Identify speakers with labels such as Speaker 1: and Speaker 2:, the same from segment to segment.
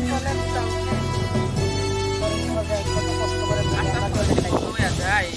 Speaker 1: জলের কত কষ্ট করে আমরা জলের খাই।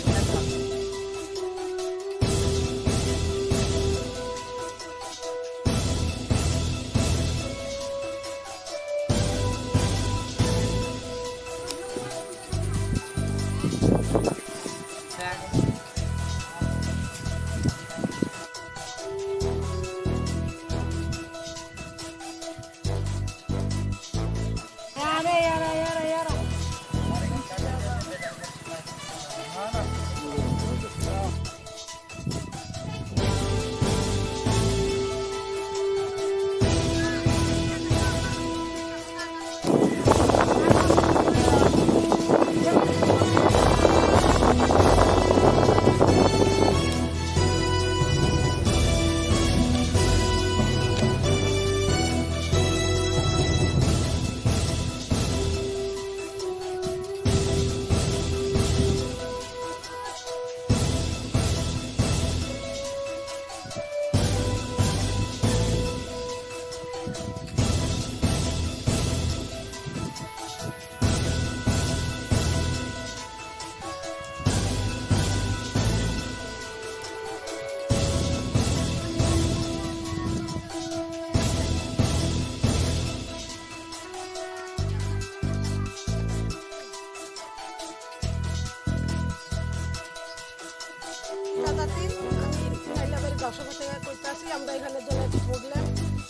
Speaker 1: আমরা এখানে জলের প্রবলেম,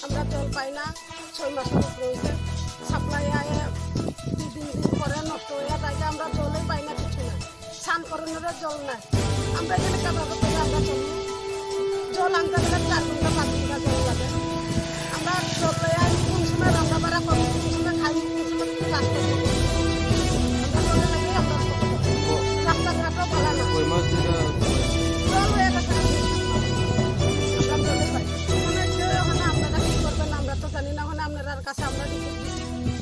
Speaker 1: আমরা জল পাই না। 6 মাসের উপরে হয়েছে, সাপ্লাই আয়ে 2-3 দিন পরে নষ্ট হয়ে যায়। আমরা জলই পাই না, কিছু না, স্নান করানোর জল নাই। আমরা এখানে কাপড় করে আমরা চলি, জল আনতে গেলে 4 ঘন্টা 5 ঘন্টা জল লাগে। আমরা জল কোন সময় রান্না বাড়া করি, কোন সময় খাই, কোন সময় কাজ করি। আমরা জলের লাগে আমরা রাস্তাঘাটও ভালো না, জল হয়ে গেছে।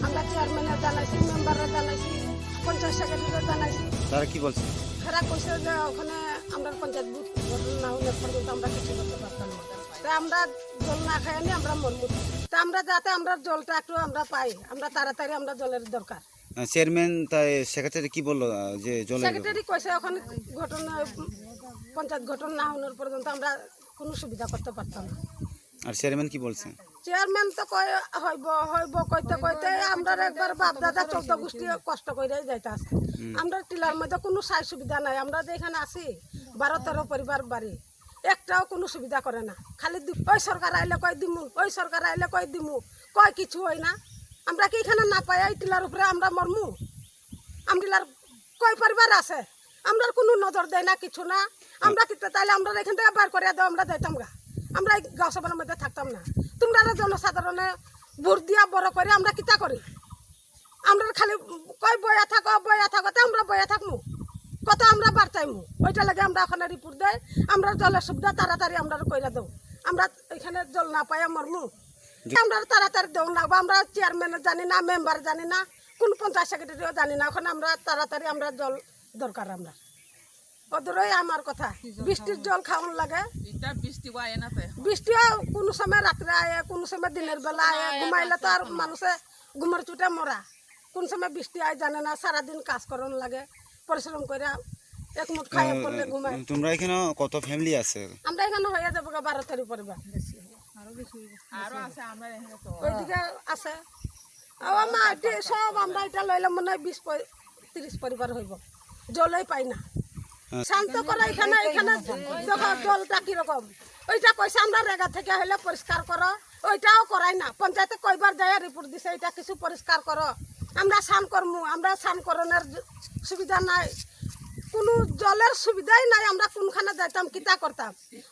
Speaker 1: আমরা চেয়ারম্যানের জানাইছি, মেম্বাররা জানাইছি, পঞ্চায়েত সেক্রেটারি জানাইছি।
Speaker 2: তারা কি বলছে?
Speaker 1: তারা কইছে যে ওখানে আমরা পঞ্চায়েত বুথ না হলে পর্যন্ত আমরা কিছু করতে পারতাম না। তাই আমরা জল না খাই নি, আমরা মরমু। তা আমরা যাতে আমরা জলটা একটু আমরা পাই, আমরা তাড়াতাড়ি আমরা জলের দরকার।
Speaker 2: চেয়ারম্যান তাই সেক্রেটারি কি বললো যে জলের?
Speaker 1: সেক্রেটারি কইছে ওখানে ঘটনা পঞ্চায়েত গঠন না হওয়ার পর্যন্ত আমরা কোনো সুবিধা করতে পারতাম না।
Speaker 2: আর চেয়ারম্যান কি বলছে?
Speaker 1: চেয়ারম্যান তো কয় হইব হইব কইতে কইতে আমরা একবার বাপ দাদা 14 গোষ্ঠী কষ্ট করে যাইতে আছে। আমরা টিলার মধ্যে কোনো সাই সুবিধা নাই। আমরা যেখানে আছি 12-13 পরিবার বাড়ি, একটাও কোনো সুবিধা করে না। খালি ওই সরকার আইলে কয় দিমু, ওই সরকার আইলে কয় দিমু, কয় কিছু হয় না। আমরা কি এখানে না পাই এই টিলার উপরে আমরা মরমু? আমটিলার কয় পরিবার আছে, আমরা কোনো নজর দেয় না, কিছু না। আমরা কিতে তাইলে আমরা এখান থেকে বার করে দাও, আমরা যাইতাম গা, আমরা এই গাঁও সভার মধ্যে থাকতাম না। তোমরা জনসাধারণে ভোট দিয়া বড় করে আমরা কিতা করি? আমরা খালি কয় বয়া থাকো তা আমরা বয়া থাকবো, কত আমরা বার্তাইমু। ওইটা লাগে আমরা ওখানে রিপোর্ট দেয়, আমরা জলের সুবিধা তাড়াতাড়ি আমরা কইরা দেব। আমরা এখানে জল না পাই মরমু, আমরা তাড়াতাড়ি দেব না। আমরা চেয়ারম্যান জানি না, মেম্বার জানি না, কোন পঞ্চায়েত সেক্রেটারিও জানি না। ওখানে আমরা তাড়াতাড়ি আমরা জল দরকার। আমরা ওদেরই আমার কথা, বৃষ্টির জল খাওয়ান লাগে। বৃষ্টিও কোনো সময় রাত্রে আয়ে, কোনো সময় দিনের বেলা আয়ে। ঘুমাইলে তো আর মানুষে ঘুমের চুটে মরা। কোন সময় বৃষ্টি আয় জানে না, সারাদিন কাজ করন লাগে, পরিশ্রম করে একমুঠ খাইয়ে পড়লে ঘুমায়।
Speaker 2: তোমরা এখানে কত ফ্যামিলি আছে? আমরা
Speaker 1: এখানে হয়ে যাবো 12-13 পরিবার, ওইদিকে আছে সব। আমরা এটা লইলে মনে হয় 20-30 পরিবার হইব। জলই পাই না, শান্ত করে এখানে এখানে দেখো জলটা কিরকম। ওইটা কইছে আমরা রেগা থেকে হইলে পরিষ্কার করো, ওইটাও করাই না। পঞ্চায়েতে কয়বার যায় রিপোর্ট দিছে, এটা কিছু পরিষ্কার করো। আমরা স্নান করমু, আমরা স্নান করণের সুবিধা নাই, কোনো জলের সুবিধাই নাই। আমরা কোনখানে যাইতাম, কিতা করতাম?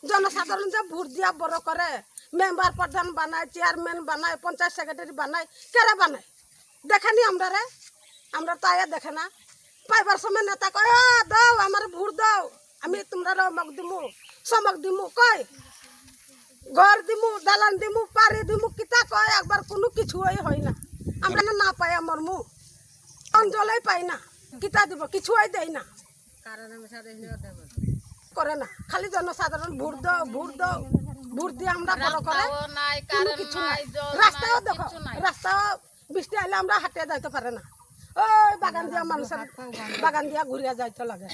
Speaker 1: জনসাধারণ যে ভোট দিয়া বড় করে, মেম্বার প্রধান বানায়, চেয়ারম্যান বানায়, পঞ্চায়েত সেক্রেটারি বানায়, কেরা বানায় দেখেনি আমরা রে? আমরা তো আয়া দেখে না। পাইবার সময় নেতা কয় দাও আমার ভোট দাও, আমি তোমরা অমক দিমু চমক দিমু, কয় ঘর দিমু, দালান দিমু, পারি দিমু, কিতা কয়। একবার কোনো কিছু হয় না। আমরা না পাই মরমু, অঞ্চলেই পাই না, কিতা দিব, কিছু দেয় না, করে না। খালি জনসাধারণ ভোট দাও ভোট দাও, ভোট দিয়ে আমরা বড় করে কোনো কিছু নাই। রাস্তাও দেখো, রাস্তাও বৃষ্টি আইলে আমরা হাঁটিয়ে যাইতে পারে না ওই বাগান দিয়া মানুষের বাগান দিয়া ঘুরিয়া যাইতে লাগে